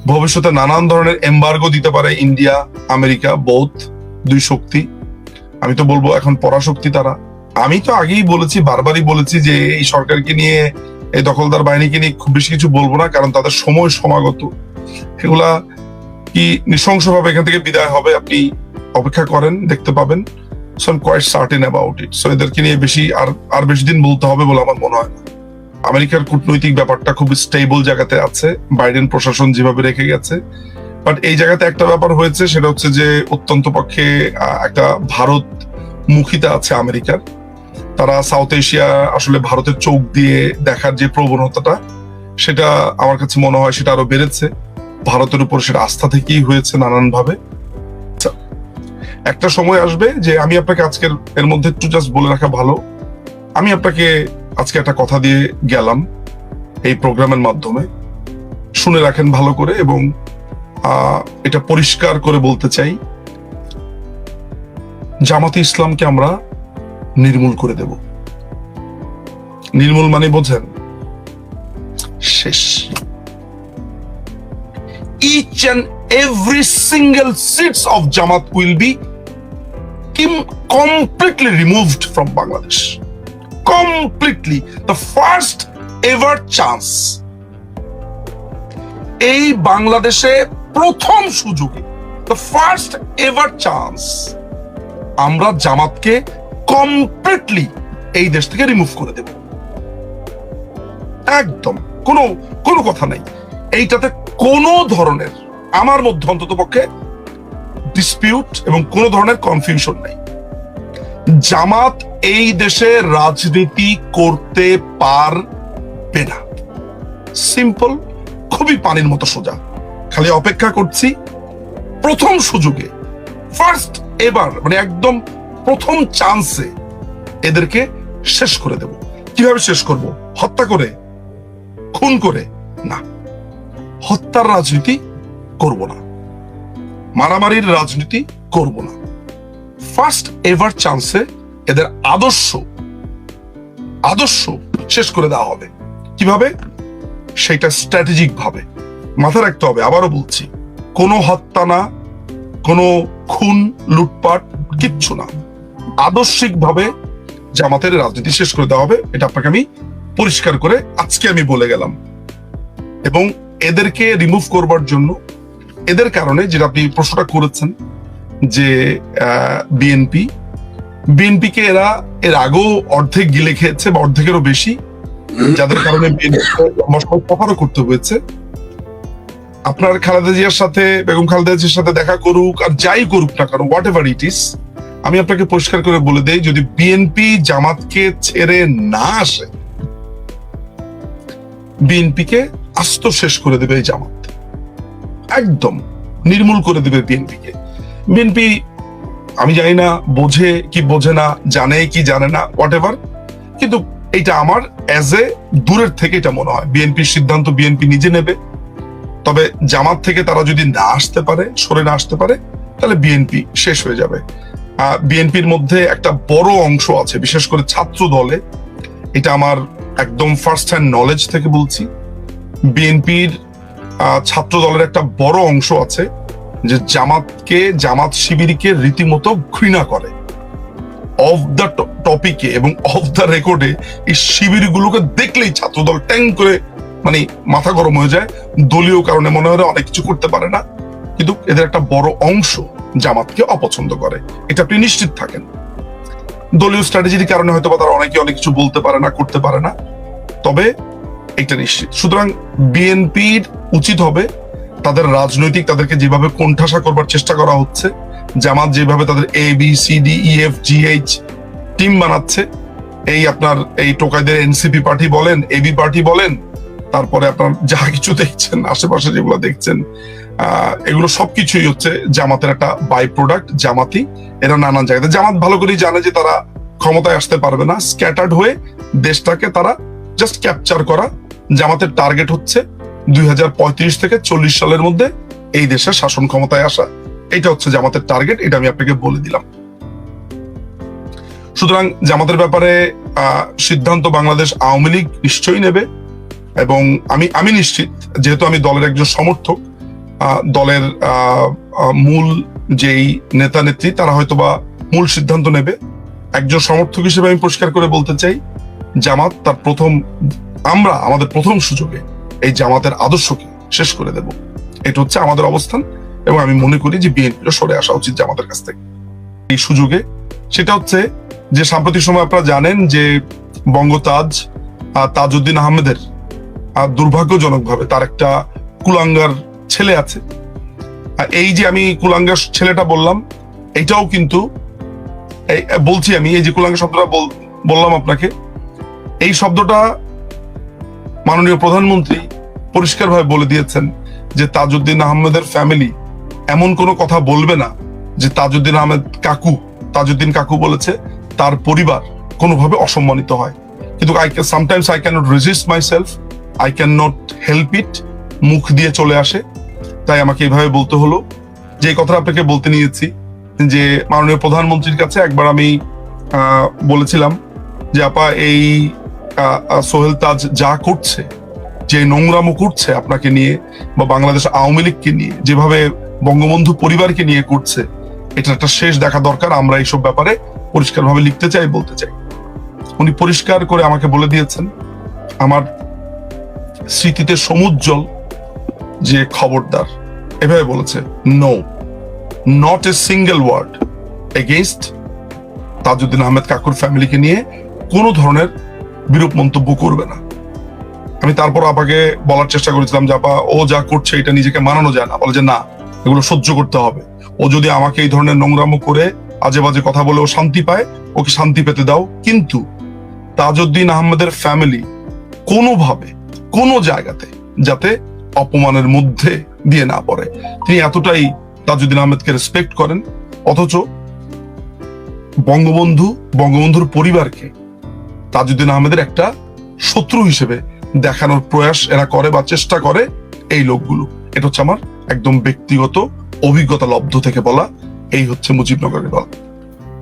ভবিষ্যতে নানান ধরনের এমবার্গো দিতে পারে ইন্ডিয়া, আমেরিকা, বোথ, দুই শক্তি। আমি তো বলবো এখন পরাশক্তি তারা। আমি তো আগেই বলেছি, বারবারই বলেছি যে এই সরকারকে নিয়ে, এই দখলদার বাহিনীকে নিয়ে খুব বেশি কিছু বলবো না, কারণ তাদের সময় সমাগত। এগুলা কি নৃশংসভাবে এখান থেকে বিদায় হবে, আপনি অপেক্ষা করেন, দেখতে পাবেন। So I am quite certain about it. So এদেরকে নিয়ে আর বেশি দিন বলতে হবে বলে আমার মনে হয় না। আমেরিকার কূটনৈতিক ব্যাপারটা খুব স্টেবল জায়গাতে আছে, বাইডেন প্রশাসন যেভাবে রেখে গেছে। বাট এই জায়গাতে একটা ব্যাপার হয়েছে, সেটা হচ্ছে যে অত্যন্ত পক্ষে একটা ভারত মুখিতা আছে আমেরিকার। তারা সাউথ এশিয়া আসলে ভারতের চোখ দিয়ে দেখার যে প্রবণতাটা, সেটা আমার কাছে মনে হয় সেটা আরো বেড়েছে। ভারতের উপর সেটা আস্থা থেকেই হয়েছে নানান ভাবে। একটা সময় আসবে যে আমি আপনাকে আজকের এর মধ্যে একটু জাস্ট বলে রাখা ভালো, আমি আপনাকে আজকে একটা কথা দিয়ে গেলাম এই প্রোগ্রামের মাধ্যমে, শুনে রাখেন ভালো করে, এবং এটা পরিষ্কার করে বলতে চাই, জামাতে ইসলামকে আমরা নির্মূল করে দেব। নির্মূল মানে বোঝেন, শেষ। Each and every single seats of Jamaat will be completely removed from Bangladesh. Completely. The first ever chance. এই বাংলাদেশে প্রথম সুযোগে, the first ever chance, আমরা জামাতকে কমপ্লিটলি এই দেশ থেকে রিমুভ করে দেব। একদম কোনো কথা নাই এইটাতে, কোনো ধরনের আমার মধ্যে অন্তত পক্ষে ডিসপিউট এবং কোনো ধরনের কনফিউশন নাই। জামাত এই দেশে রাজনীতি করতে পারবে না। সিম্পল, খুবই পানির মতো সোজা। খালি অপেক্ষা করছি প্রথম সুযোগে, ফার্স্ট এবার, মানে একদম প্রথম চান্সে এদেরকে শেষ করে দেব। কিভাবে শেষ করব? হত্যা করে, খুন করে না। হত্যার রাজনীতি করব না, মারামারির রাজনীতি করব না। ফার্স্ট এভার চান্সে এদের আদর্শ শেষ করে দেওয়া হবে। কিভাবে? সেটা স্ট্র্যাটেজিক ভাবে মাথায় রাখতে হবে। আবারও বলছি, কোনো হত্যা না, কোনো খুন, লুটপাট, কিচ্ছু না। আদর্শিক ভাবে জামাতের রাজনীতি শেষ করে দেওয়া হবে। এটা আপনাকে আমি পরিষ্কার করে আজকে আমি বলে গেলাম। এবং এদেরকে রিমুভ করবার জন্য, এদের কারণে যেটা আপনি প্রশ্নটা করেছেন যে বিএনপি কে এরা এর আগেও অর্ধেক গিলে খেয়েছে বা অর্ধেকেরও বেশি, যাদের কারণে প্রফারও করতে হয়েছে। আপনার খালেদা জিয়ার সাথে, বেগম খালেদা জিয়ার সাথে দেখা করুক আর যাই করুক না কেন, হোয়াট এভার ইট ইস, আমি আপনাকে পরিষ্কার করে বলে দেই, যদি বিএনপি জামাতকে ছেড়ে না আসে, বিএনপি কে আস্ত শেষ করে দেবে এই জামাত, একদম নির্মূল করে দেবে বিএনপি কে। বিএনপি আমি জানি না বোঝে কি বোঝে না, জানে কি জানে না, হোয়াট এভার, কিন্তু এটা আমার অ্যাজ এ দূরের থেকে এটা মনে হয় বিএনপির সিদ্ধান্ত বিএনপি নিজে নেবে। তবে জামাত থেকে তারা যদি না আসতে পারে, সরে না আসতে পারে, তাহলে বিএনপি শেষ হয়ে যাবে। বিএনপির মধ্যে একটা বড় অংশ আছে, বিশেষ করে ছাত্র দলে, এটা আমার একদম ফার্স্ট হ্যান্ড নলেজ থেকে বলছি, বিএনপির ছাত্র দলের একটা বড় অংশ আছে যে জামাত শিবিরকে রীতিমতো ঘৃণা করে। অফ দ্য টপিকে এবং অফ দ্য রেকর্ডে এই শিবিরগুলোকে দেখলেই ছাত্রদল ট্যাং করে মানে মাথা গরম হয়ে যায়। দলীয় কারণে মনে হয় অনেক কিছু করতে পারে না, কিন্তু এদের একটা বড় অংশ জামাতকে অপছন্দ করে, এটা আপনি নিশ্চিত থাকেন। দলীয় স্ট্র্যাটেজির কারণে হয়তো বা তারা অনেকে অনেক কিছু বলতে পারে না, করতে পারে না, তবে এটা নিশ্চিত। সুতরাং বিএনপির উচিত হবে তাদের রাজনৈতিক, তাদেরকে যেভাবে কোণঠাসা করবার চেষ্টা করা হচ্ছে, জামাত যেভাবে তাদের ABCDEFGH টিম বানাচ্ছে, এই আপনার এই টোকাইদের এনসিপি পার্টি বলেন, এবি পার্টি বলেন, তারপরে আপনার যা কিছু দেখছেন আশেপাশে যেগুলো দেখছেন, এগুলো সবকিছুই হচ্ছে জামাতের একটা বাই প্রোডাক্ট। জামাতি এরা নানান জায়গাতে, জামাত ভালো করেই জানে যে তারা ক্ষমতায় আসতে পারবে না, স্ক্যাটার্ড হয়ে দেশটাকে তারা জাস্ট ক্যাপচার করা। জামাতের টার্গেট হচ্ছে 2035 থেকে 40 সালের মধ্যে এই দেশের শাসন ক্ষমতায় আসা, এটা হচ্ছে জামাতের টার্গেট, এটা আমি আপনাকে বলে দিলাম। সুতরাং জামাতের ব্যাপারে সিদ্ধান্ত বাংলাদেশ আওয়ামী লীগ নিশ্চয়ই নেবে, এবং আমি নিশ্চিত, যেহেতু আমি দলের একজন সমর্থক, দলের মূল যেই নেতা নেত্রী তারা হয়তোবা মূল সিদ্ধান্ত নেবে। একজন সমর্থক হিসেবে আমি পরিষ্কার করে বলতে চাই, জামাত আমরা আমাদের প্রথম সুযোগে এই জামাতের আদর্শকে শেষ করে দেব, এটা হচ্ছে আমাদের অবস্থান। এবং আমি মনে করি যে বিএনপিরও সরে আসা উচিত জামাতের কাছ থেকে এই সুযোগে। সেটা হচ্ছে যে সাম্প্রতিক সময় আপনারা জানেন যে বঙ্গতাজ তাজউদ্দিন আহমেদের দুর্ভাগ্যজনকভাবে তার একটা কুলাঙ্গার ছেলে আছে। এই যে আমি কুলাঙ্গার ছেলেটা বললাম, এটাও কিন্তু বলছি আমি এই যে কুলাঙ্গার শব্দটা বললাম আপনাকে, এই শব্দটা মাননীয় প্রধানমন্ত্রী পরিষ্কারভাবে বলে দিয়েছেন যে তাজউদ্দিন আহমেদের ফ্যামিলি এমন কোনো কথা বলবে না যে তাজউদ্দিন কাকু বলেছে তার পরিবার কোনোভাবে অসম্মানিত হয়। কিন্তু sometimes I can't resist myself, I can not help it, মুখ দিয়ে চলে আসে, তাই আমাকে এইভাবে বলতে হলো। যে কথাটা আপনাকে বলতে নিয়েছি যে মাননীয় প্রধানমন্ত্রীর কাছে একবার আমি বলেছিলাম যে আপা এই সোহেল তাজ যা করছে, যে নোংরামো করছে আপনাকে নিয়ে বা বাংলাদেশ আওয়ামী লীগকে নিয়ে, যেভাবে বঙ্গবন্ধু পরিবারকে নিয়ে করছে, এটা একটা শেষ দেখা দরকার। আমরা এইসব ব্যাপারে পরিষ্কারভাবে লিখতে চাই, বলতে চাই। উনি পরিষ্কার করে আমাকে বলে দিয়েছেন, আমার স্মৃতিতে সমুজ্জ্বল যে খবরদার, এভাবে বলেছে, no, not a single word against Tajuddin Ahmed কাকুর ফ্যামিলিকে নিয়ে কোনো ধরনের বিরূপ মন্তব্য করবে না। আমি তারপর আপাকে বলার চেষ্টা করেছিলাম যে আপা ও যা করছে এটা নিজেকে মানানো যায় না, বলে যে না, এগুলো সহ্য করতে হবে। ও যদি আমাকে এই ধরনের নোংরামো করে আজে বাজে কথা বলে ও শান্তি পায়, ওকে শান্তি পেতে দাও, কিন্তু তাজউদ্দিন আহমেদের ফ্যামিলি কোনোভাবে কোনো জায়গাতে যাতে অপমানের মধ্যে দিয়ে না পড়ে। তিনি এতটাই তাজউদ্দিন আহমেদকে রেসপেক্ট করেন, অথচ বঙ্গবন্ধুর পরিবারকে তাজউদ্দিন আহমেদের একটা শত্রু হিসেবে দেখানোর প্রয়াস এরা করে বা চেষ্টা করে এই লোকগুলো। এটা হচ্ছে আমার একদম ব্যক্তিগত অভিজ্ঞতা লব্ধ থেকে বলা, এই হচ্ছে মুজিবনগরের গল্প।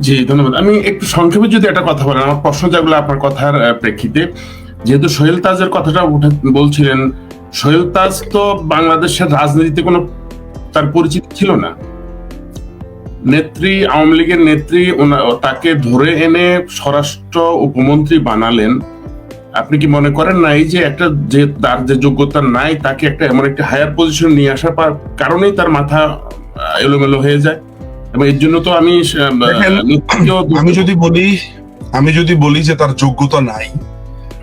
জি ধন্যবাদ। আমি একটু সংক্ষেপে যদি একটা কথা বলেন, আমার প্রশ্ন যেগুলো আপনার কথার প্রেক্ষিতে, যেহেতু সোহেল তাজের কথাটা বলছিলেন, সোহেল তাজ তো বাংলাদেশের রাজনীতিতে কোনো তার পরিচিতি ছিল না। নেত্রী, আওয়ামী লীগের নেত্রী তাকে ধরে এনে স্বরাষ্ট্র উপমন্ত্রী বানালেন। আপনি কি মনে করেন না এই যে একটা যে তার যে যোগ্যতা নাই, তাকে একটা এমন একটা হায়ার পজিশন নিয়ে আসার কারণেই তার মাথা এলোমেলো হয়ে যায়? এবং এর জন্য তো আমি যদি বলি যে তার যোগ্যতা নাই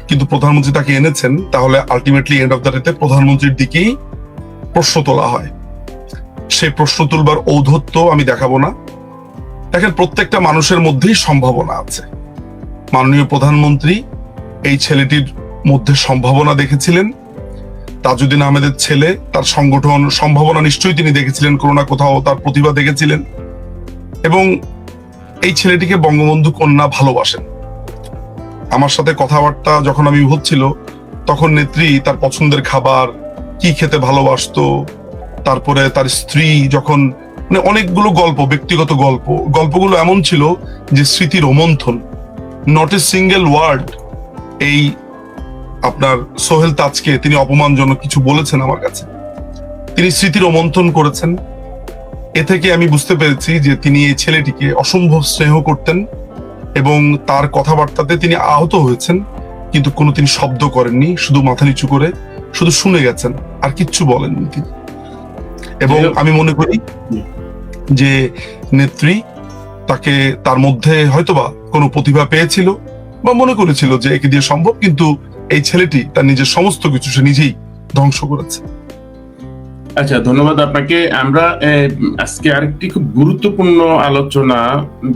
কিন্তু প্রধানমন্ত্রী তাকে এনেছেন, তাহলে আলটিমেটলি এন্ড অফ দ্য ডেতে প্রধানমন্ত্রীর দিকেই প্রশ্ন তোলা হয়। সেই প্রশ্ন তুলবার ঔদ্ধত্য আমি দেখাবো না। দেখেন, প্রত্যেকটা মানুষের মধ্যেই সম্ভাবনা আছে। মাননীয় প্রধানমন্ত্রী এই ছেলেটির মধ্যে সম্ভাবনা দেখেছিলেন। তাজউদ্দিন আহমেদের ছেলে, তার সংগঠন সম্ভাবনা নিশ্চয়ই তিনি দেখেছিলেন, কোনো না কোথাও তার প্রতিভা দেখেছিলেন, এবং এই ছেলেটিকে বঙ্গবন্ধু কন্যা ভালোবাসেন। আমার সাথে কথাবার্তা যখন আমি হচ্ছিল, তখন নেত্রী তার পছন্দের খাবার কি খেতে ভালোবাসতো, তারপরে তার স্ত্রী যখন, মানে অনেকগুলো গল্প, ব্যক্তিগত গল্পগুলো এমন ছিল যে স্মৃতি রোমন্থন। নট এ সিঙ্গেল ওয়ার্ড এই আপনার সোহেল তাজকে তিনি অপমানজনক কিছু বলেছেন আমার কাছে, তিনি স্মৃতির রোমন্থন করেছেন। এ থেকে আমি বুঝতে পেরেছি যে তিনি এই ছেলেটিকে অসম্ভব স্নেহ করতেন, এবং তার কথাবার্তাতে তিনি আহত হয়েছেন, কিন্তু কোনো তিনি শব্দ করেননি, শুধু মাথা নিচু করে শুধু শুনে গেছেন, আর কিচ্ছু বলেননি তিনি। এবং আমি মনে করি যে নেত্রী তাকে, তার মধ্যে হয়তোবা কোনো প্রতিভা পেয়েছিল বা মনে করেছিল যে একে দিয়ে সম্ভব, কিন্তু এই ছেলেটি তার নিজের সমস্ত কিছু সে নিজেই ধ্বংস করেছে। আচ্ছা, ধন্যবাদ আপনাকে। আমরা আজকে আরেকটি খুব গুরুত্বপূর্ণ আলোচনা,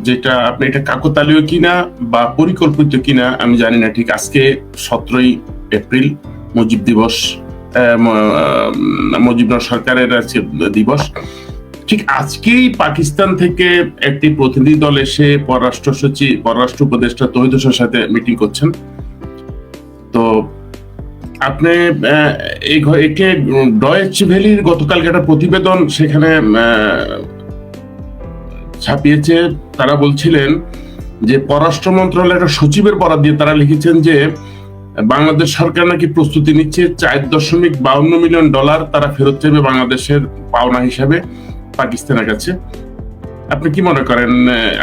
যেটা আপনি এটা কাকতালীয় কিনা বা পরিকল্পিত কিনা আমি জানি না ঠিক। আজকে 17ই এপ্রিল মুজিব দিবস, মুজিবনগর সরকারের আজকে দিবস। ঠিক আজকেই পাকিস্তান থেকে একটি প্রতিনিধি দল এসে পররাষ্ট্র উপদেষ্টা তৌহিদ হোসেনের সাথে মিটিং করছেন। তো আপনি একে ডয়েচে ভেলির গতকালকে একটা প্রতিবেদন সেখানে ছাপিয়েছে। তারা বলছিলেন যে পররাষ্ট্র মন্ত্রণালয়ের একটা সচিবের বরাত দিয়ে তারা লিখেছেন যে বাংলাদেশ সরকার নাকি প্রস্তুতি নিচ্ছে $4.52 মিলিয়ন তারা ফেরত চাইবে বাংলাদেশের পাওনা হিসাবে পাকিস্তানের কাছে। আপনি কি মনে করেন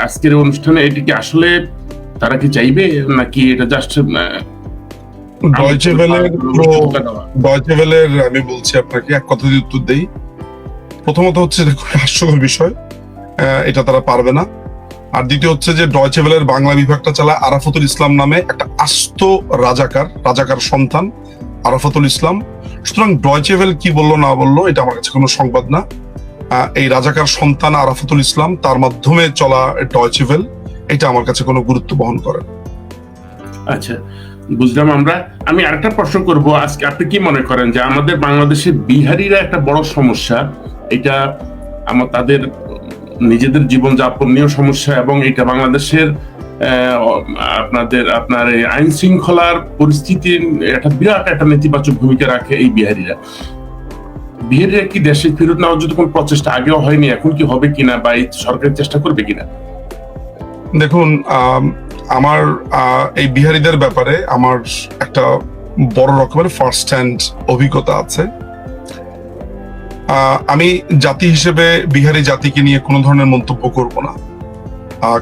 আজকের অনুষ্ঠানে এটি কি আসলে তারা কি চাইবে, নাকি এটা জাস্ট ডয়চে ভেলের আমি বলছি আপনাকে এক কথা দিয়ে উত্তর দেই। প্রথমত হচ্ছে খুব হাস্যকর বিষয়, এটা তারা পারবে না। আর দ্বিতীয় হচ্ছে যে ডয়চে ভেলের বাংলা বিভাগটা চালায় আরাফাতুল ইসলাম নামে একটা আস্ত রাজাকার সন্তান আরাফাতুল ইসলাম। সুতরাং ডয়চে ভেল কি বললো না বললো এটা আমার কাছে কোনো সংবাদ না। এই রাজাকার সন্তান আরাফাতুল ইসলাম, তার মাধ্যমে চলা ডয়চে ভেল, এটা আমার কাছে কোনো গুরুত্ব বহন করে না। আচ্ছা, বুঝলাম। আমি আরেকটা প্রশ্ন করব আজকে, আপনি কি মনে করেন যে আমাদের বাংলাদেশে বিহারিরা একটা বড় সমস্যা, এটা তাদের নিজেদের জীবনযাপন নিয়েও সমস্যা, এবং এটা বাংলাদেশের আপনার এই আইন শৃঙ্খলার পরিস্থিতির একটা বিরাট একটা নেতিবাচক ভূমিকা রাখে এই বিহারিরা কি দেশে ফেরত নেওয়ার জন্য কোন প্রচেষ্টা আগেও হয়নি, এখন কি হবে কিনা, বা এই সরকার চেষ্টা করবে কিনা? দেখুন, আমার এই বিহারিদের ব্যাপারে আমার একটা বড় রকমের ফার্স্ট হ্যান্ড অভিজ্ঞতা আছে। আমি জাতি হিসেবে বিহারি জাতিকে নিয়ে কোনো ধরনের মন্তব্য করব না,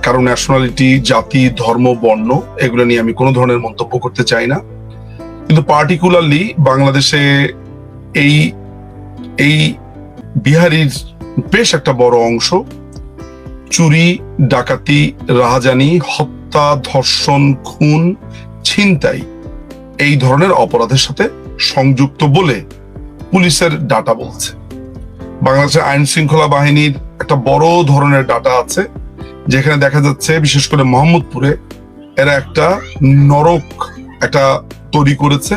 কারণ ন্যাশনালিটি, জাতি, ধর্ম, বর্ণ এগুলো নিয়ে আমি কোনো ধরনের মন্তব্য করতে চাই না। কিন্তু পার্টিকুলারলি বাংলাদেশে এই বিহারির বেশ একটা বড় অংশ চুরি, ডাকাতি, রাহাজানি, হত্যা, ধর্ষণ, খুন, ছিনতাই এই ধরনের অপরাধের সাথে সংযুক্ত বলে পুলিশের ডাটা বলছে। বাংলাদেশের আইন শৃঙ্খলা বাহিনীর একটা বড় ধরনের ডাটা আছে, যেখানে দেখা যাচ্ছে বিশেষ করে মোহাম্মদপুরে এরা একটা নরক তৈরি করেছে।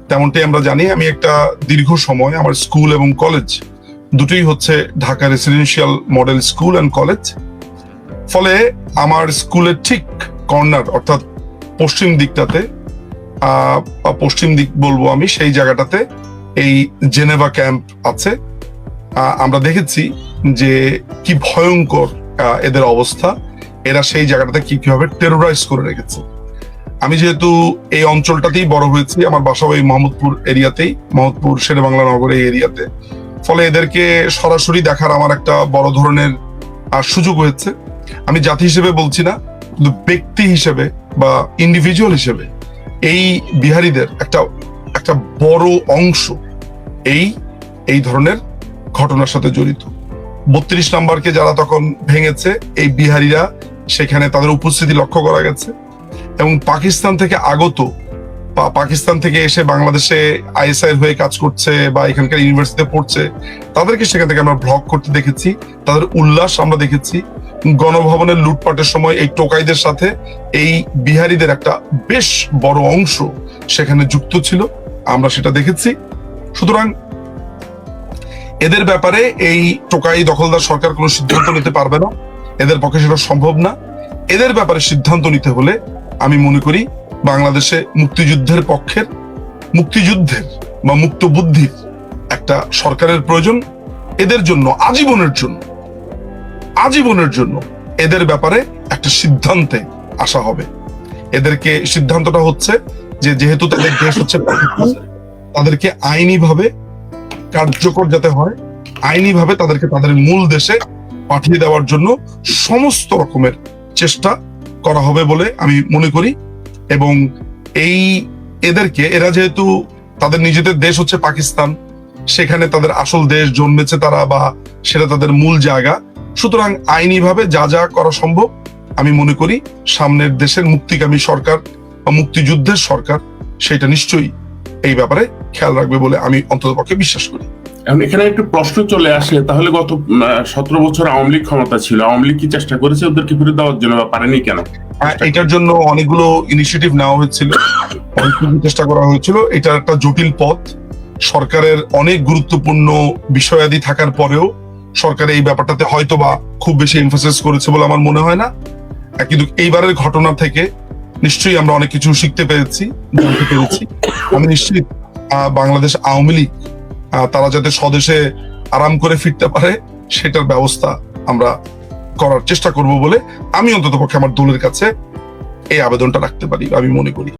তেমনটাই আমরা জানি। আমি একটা দীর্ঘ সময় আমার স্কুল এবং কলেজ দুটোই হচ্ছে Dhaka residential model school and college. ফলে আমার স্কুলের ঠিক কর্নার অর্থাৎ পশ্চিম দিকটাতে, পশ্চিম দিক বলবো আমি, সেই জায়গাটাতে এই জেনেভা ক্যাম্প আছে। আমরা দেখেছি যে কি ভয়ঙ্কর এদের অবস্থা, এরা সেই জায়গাটাতে কিভাবে টেরোরাইজ করে রেখেছে। আমি যেহেতু এই অঞ্চলটাতেই বড় হয়েছি, আমার বাসা ওই মোহাম্মদপুর এরিয়াতেই, মোহাম্মদপুর শেরেবাংলা নগর এই এরিয়াতে, ফলে এদেরকে সরাসরি দেখার আমার একটা বড় ধরনের সুযোগ হয়েছে। আমি জাতি হিসেবে বলছি না, কিন্তু ব্যক্তি হিসেবে বা ইন্ডিভিজুয়াল হিসেবে এই বিহারিদের একটা বড় অংশ এই ধরনের ঘটনার সাথে জড়িত। 32 নম্বরকে যারা তখন ভেঙেছে এই বিহারিরা, সেখানে তাদের উপস্থিতি লক্ষ্য করা গেছে। এবং পাকিস্তান থেকে আগত বা পাকিস্তান থেকে এসে বাংলাদেশে আইএসআই হয়ে কাজ করছে বা এখানকার ইউনিভার্সিটিতে পড়ছে, তাদেরকে সেখান থেকে আমরা ব্লগ করতে দেখেছি, তাদের উল্লাস আমরা দেখেছি। গণভবনের লুটপাটের সময় এই টোকাইদের সাথে এই বিহারিদের একটা বেশ বড় অংশ সেখানে যুক্ত ছিল, আমরা সেটা দেখেছি। সুতরাং এদের ব্যাপারে এই টোকাই দখলদার সরকার কোনো সিদ্ধান্ত নিতে পারবে না, এদের পক্ষে সেটা সম্ভব না। এদের ব্যাপারে সিদ্ধান্ত নিতে হলে আমি মনে করি বাংলাদেশে মুক্তিযুদ্ধের বা মুক্ত বুদ্ধির একটা সরকারের প্রয়োজন। এদের জন্য আজীবনের জন্য এদের ব্যাপারে একটা সিদ্ধান্তে আসা হবে। এদেরকে সিদ্ধান্তটা হচ্ছে যে যেহেতু তাদের দেশ হচ্ছে পাকিস্তান, তাদেরকে আইনিভাবে কার্যকর যাতে হয়, আইনিভাবে তাদেরকে তাদের মূল দেশে পাঠিয়ে দেওয়ার জন্য সমস্ত রকমের চেষ্টা করা হবে বলে আমি মনে করি। এবং এরা যেহেতু তাদের নিজেদের দেশ হচ্ছে পাকিস্তান, সেখানে তাদের আসল দেশ জন্মেছে তারা, বা সেটা তাদের মূল জায়গা, সুতরাং আইনিভাবে যা যা করা সম্ভব আমি মনে করি সামনের দেশের মুক্তিকামী সরকার বা মুক্তিযুদ্ধের সরকার সেটা নিশ্চয়ই এই ব্যাপারে খেয়াল রাখবে বলে আমি অন্ততপক্ষে বিশ্বাস করি। এখন এখানে একটু প্রশ্ন চলে আসে, তাহলে গত 17 বছর আওয়ামী লীগ ক্ষমতা ছিল, আওয়ামী লীগ কি চেষ্টা করেছে ওদেরকে ফেরত দেওয়ার জন্য, বা পারেনি কেন? এটার জন্য অনেকগুলো ইনিশিয়েটিভ নেওয়া হয়েছিল, অনেকগুলো চেষ্টা করা হয়েছিল। এটা একটা জটিল পথ, সরকারের অনেক গুরুত্বপূর্ণ বিষয়াদি থাকার পরেও সরকার এই ব্যাপারটাতে হয়তো বা খুব বেশি এমফাসিস করেছে বলে আমার মনে হয় না। কিন্তু এইবারের ঘটনা থেকে নিশ্চয়ই আমরা অনেক কিছু শিখতে পেরেছি, জানতে পেরেছি। আমি নিশ্চিত বাংলাদেশ আওয়ামী লীগ তারা যাতে স্বদেশে আরাম করে ফিরতে পারে সেটার ব্যবস্থা আমরা করার চেষ্টা করব বলে আমি অন্ততপক্ষে আমার দলের কাছে এই আবেদনটা রাখতে পারি, আমি মনে করি।